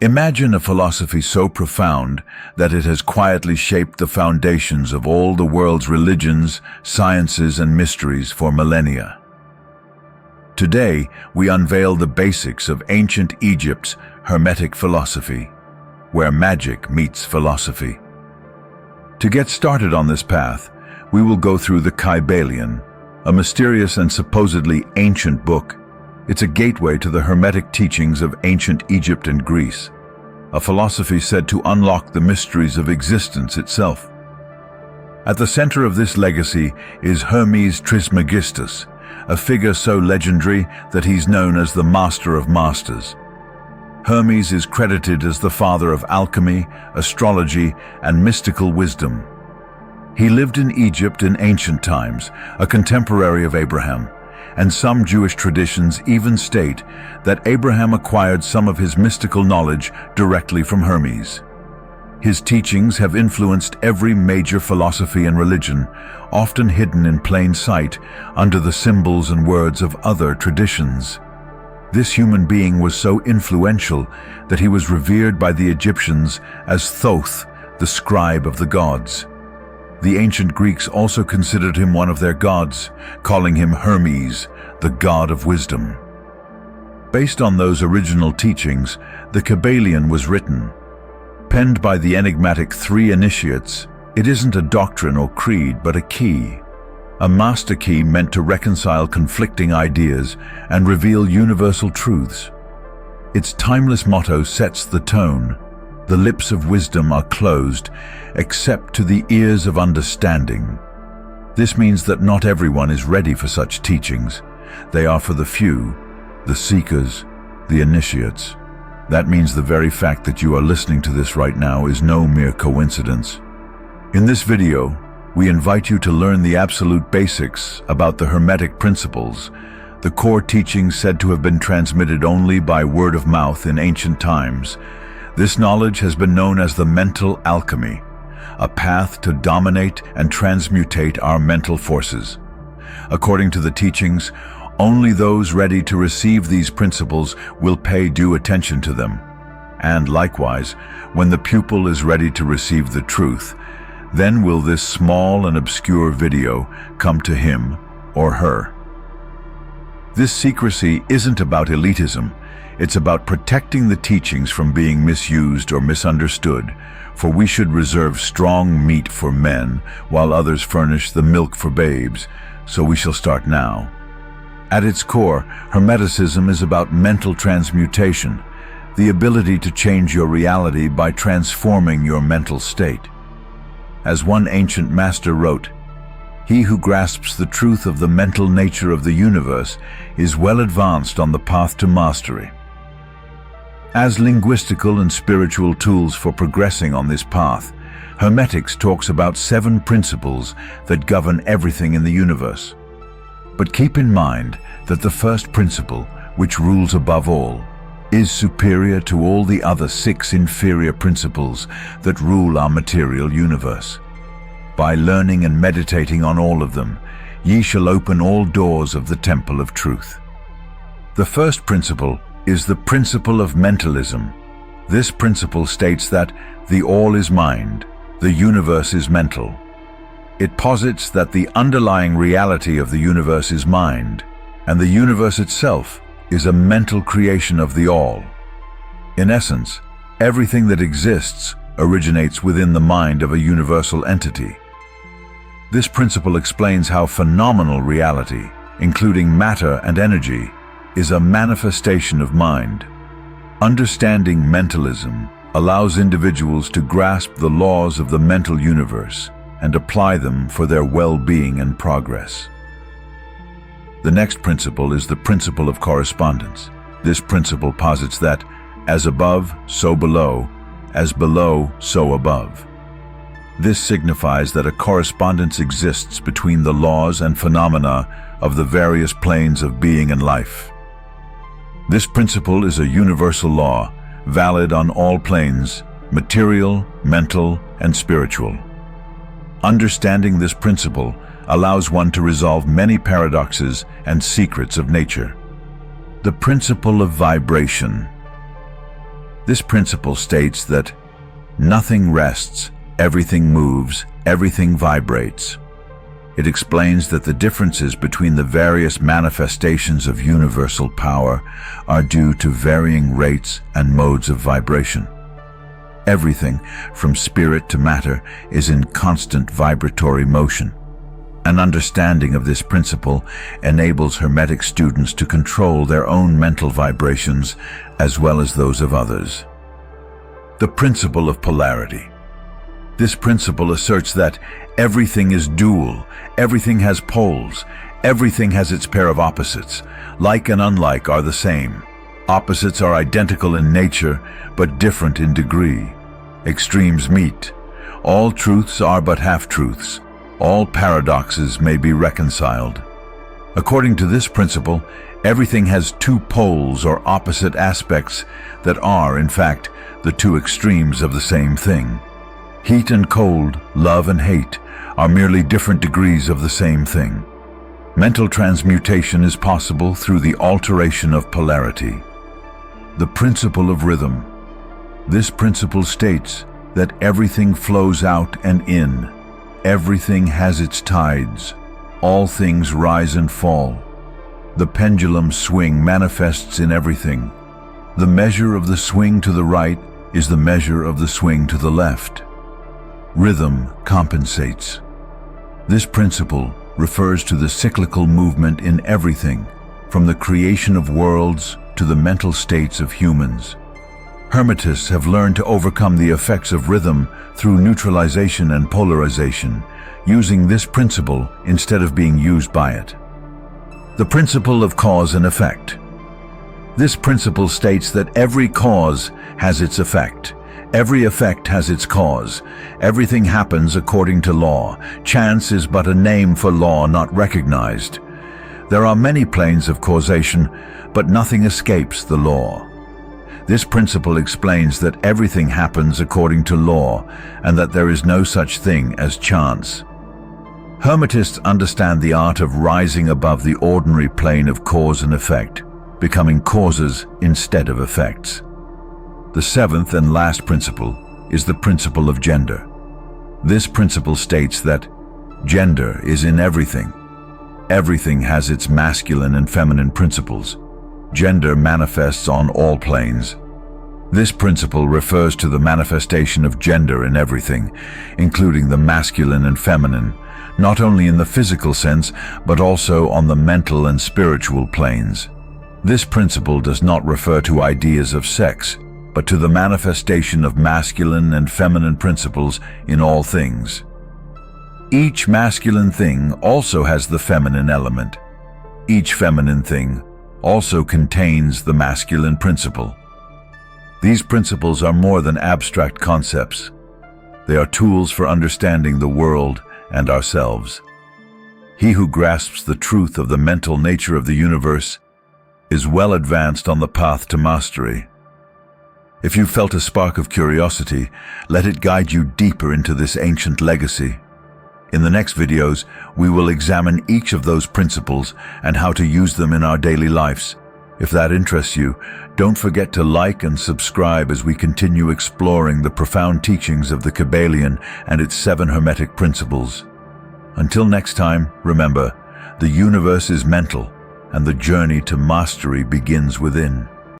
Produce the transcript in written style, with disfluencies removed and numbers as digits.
Imagine a philosophy so profound that it has quietly shaped the foundations of all the world's religions, sciences, and mysteries for millennia. Today, we unveil the basics of ancient Egypt's Hermetic philosophy, where magic meets philosophy. To get started on this path, we will go through the Kybalion, a mysterious and supposedly ancient book. It's a gateway to the Hermetic teachings of ancient Egypt and Greece, a philosophy said to unlock the mysteries of existence itself. At the center of this legacy is Hermes Trismegistus, a figure so legendary that he's known as the Master of Masters. Hermes is credited as the father of alchemy, astrology, and mystical wisdom. He lived in Egypt in ancient times, a contemporary of Abraham, and some Jewish traditions even state that Abraham acquired some of his mystical knowledge directly from Hermes. His teachings have influenced every major philosophy and religion, often hidden in plain sight under the symbols and words of other traditions. This human being was so influential that he was revered by the Egyptians as Thoth, the scribe of the gods. The ancient Greeks also considered him one of their gods, calling him Hermes, the god of wisdom. Based on those original teachings, the Kybalion was written. Penned by the enigmatic three initiates, it isn't a doctrine or creed, but a key. A master key meant to reconcile conflicting ideas and reveal universal truths. Its timeless motto sets the tone. The lips of wisdom are closed, except to the ears of understanding. This means that not everyone is ready for such teachings. They are for the few, the seekers, the initiates. That means the very fact that you are listening to this right now is no mere coincidence. In this video, we invite you to learn the absolute basics about the Hermetic principles, the core teachings said to have been transmitted only by word of mouth in ancient times. This knowledge has been known as the mental alchemy, a path to dominate and transmutate our mental forces. According to the teachings, only those ready to receive these principles will pay due attention to them. And likewise, when the pupil is ready to receive the truth, then will this small and obscure video come to him or her. This secrecy isn't about elitism. It's about protecting the teachings from being misused or misunderstood, for we should reserve strong meat for men, while others furnish the milk for babes, so we shall start now. At its core, Hermeticism is about mental transmutation, the ability to change your reality by transforming your mental state. As one ancient master wrote, "He who grasps the truth of the mental nature of the universe is well advanced on the path to mastery." As linguistical and spiritual tools for progressing on this path, Hermetics talks about 7 principles that govern everything in the universe. But keep in mind that the first principle, which rules above all, is superior to all the other 6 inferior principles that rule our material universe. By learning and meditating on all of them, ye shall open all doors of the temple of truth. The first principle is the principle of mentalism. This principle states that the all is mind, the universe is mental. It posits that the underlying reality of the universe is mind, and the universe itself is a mental creation of the all. In essence, everything that exists originates within the mind of a universal entity. This principle explains how phenomenal reality, including matter and energy, is a manifestation of mind. Understanding mentalism allows individuals to grasp the laws of the mental universe and apply them for their well-being and progress. The next principle is the principle of correspondence. This principle posits that, as above, so below, as below, so above. This signifies that a correspondence exists between the laws and phenomena of the various planes of being and life. This principle is a universal law, valid on all planes, material, mental, and spiritual. Understanding this principle allows one to resolve many paradoxes and secrets of nature. The principle of vibration. This principle states that nothing rests, everything moves, everything vibrates. It explains that the differences between the various manifestations of universal power are due to varying rates and modes of vibration. Everything, from spirit to matter, is in constant vibratory motion. An understanding of this principle enables Hermetic students to control their own mental vibrations as well as those of others. The principle of polarity. This principle asserts that everything is dual, everything has poles, everything has its pair of opposites. Like and unlike are the same. Opposites are identical in nature, but different in degree. Extremes meet. All truths are but half-truths. All paradoxes may be reconciled. According to this principle, everything has two poles or opposite aspects that are, in fact, the two extremes of the same thing. Heat and cold, love and hate, are merely different degrees of the same thing. Mental transmutation is possible through the alteration of polarity. The principle of rhythm. This principle states that everything flows out and in. Everything has its tides. All things rise and fall. The pendulum swing manifests in everything. The measure of the swing to the right is the measure of the swing to the left. Rhythm compensates. This principle refers to the cyclical movement in everything, from the creation of worlds to the mental states of humans. Hermetists have learned to overcome the effects of rhythm through neutralization and polarization, using this principle instead of being used by it. The principle of cause and effect. This principle states that every cause has its effect. Every effect has its cause. Everything happens according to law. Chance is but a name for law not recognized. There are many planes of causation, but nothing escapes the law. This principle explains that everything happens according to law, and that there is no such thing as chance. Hermetists understand the art of rising above the ordinary plane of cause and effect, becoming causes instead of effects. The seventh and last principle is the principle of gender. This principle states that gender is in everything. Everything has its masculine and feminine principles. Gender manifests on all planes. This principle refers to the manifestation of gender in everything, including the masculine and feminine, not only in the physical sense, but also on the mental and spiritual planes. This principle does not refer to ideas of sex, but to the manifestation of masculine and feminine principles in all things. Each masculine thing also has the feminine element. Each feminine thing also contains the masculine principle. These principles are more than abstract concepts. They are tools for understanding the world and ourselves. He who grasps the truth of the mental nature of the universe is well advanced on the path to mastery. If you felt a spark of curiosity, let it guide you deeper into this ancient legacy. In the next videos, we will examine each of those principles and how to use them in our daily lives. If that interests you, don't forget to like and subscribe as we continue exploring the profound teachings of the Kybalion and its 7 Hermetic principles. Until next time, remember, the universe is mental, and the journey to mastery begins within.